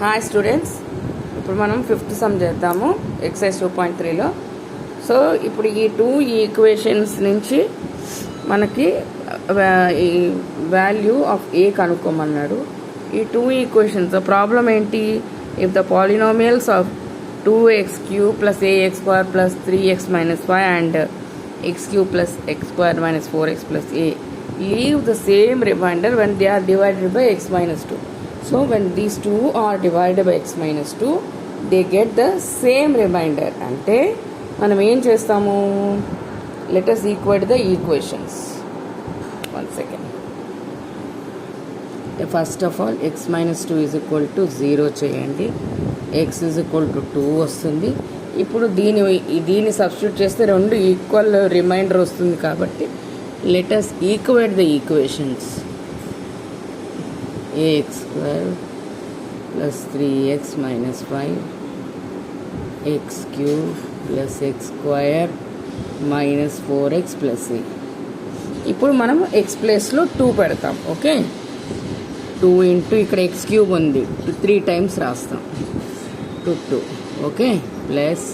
Hi students, ఇప్పుడు మనం fifth sum చేద్దాము ఎక్సైజ్ 2.3లో. సో ఇప్పుడు ఈ ఈక్వేషన్స్ నుంచి మనకి ఈ వాల్యూ ఆఫ్ ఏ కనుక్కోమన్నాడు. ఈ ఈక్వేషన్స్ ప్రాబ్లం ఏంటి? If the polynomials of 2x³ + ax² + 3x - 5 and x³ + x² - 4x + a leave the same remainder when they are divided by x - 2. So when these two are divided by x - 2, they get the same remainder. అంటే మనం ఏం చేస్తాము? Let us equate the equations. One second. First of all, x - 2 is equal to 0 చేయండి. x is equal to 2 వస్తుంది. ఇప్పుడు దీన్ని substitute చేస్తే రెండు ఈక్వల్ రిమైండర్ వస్తుంది కాబట్టి let us equate the equations. ax² + 3x - 5 x³ + x² - 4x + a. ఇప్పుడు మనం x ప్లేస్లో 2 పెడతాం. ఓకే, 2 ఇంటూ ఇక్కడ x³ ఉంది, 3 టైమ్స్ రాస్తాం, 2 okay, plus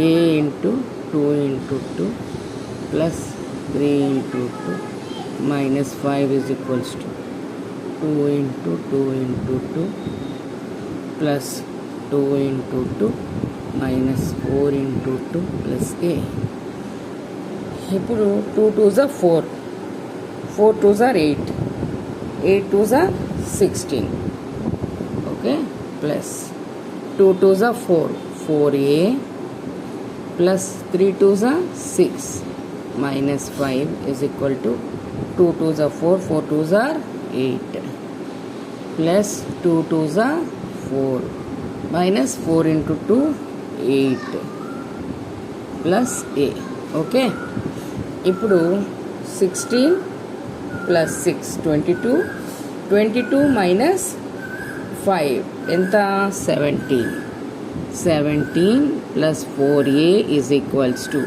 a into 2 into 2 plus 3 into 2 - 5 is equals to 2 into 2 into 2 plus 2 into 2 - 4 into 2 plus a. ఇప్పుడు 2 2s are 4, 4 2s are 8, 8 2s are 16. Okay, plus 2 2s are 4, 4a plus 3 2s are 6 - 5 is equal to 2 2s are 4, 4 2s are 8 plus 2 2s are 4 minus 4 into 2 8 plus a. Okay, ఇప్పుడు 16 plus 6 22, 22 minus 5 ఎంత? 17. 17 plus 4a is equals to,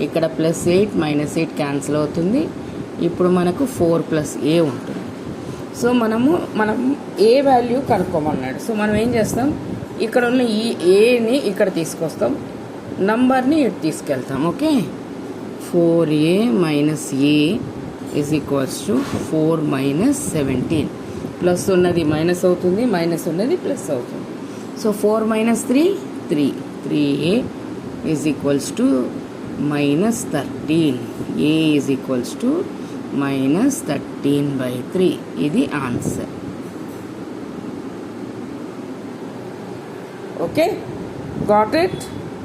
ఇక్కడ plus 8 minus 8 cancel అవుతుంది. ఇప్పుడు మనకు 4 plus a ఉంటుంది. So మనం ఏ value కనుక్కోమన్నాడు. So మనం ఏం చేస్తాం, ఇక్కడ ఉన్న ఈ ఏని ఇక్కడ తీసుకొస్తాం, నంబర్ని ఇటు తీసుకెళ్తాం. Okay, 4a minus a is equals to 4 minus 17. Plus ఉన్నది మైనస్ అవుతుంది, మైనస్ ఉన్నది ప్లస్ అవుతుంది. So 4 minus 3 3, 3a is equals to -13. a is equals to -13/3. ఇది ఆన్సర్. Okay, got it?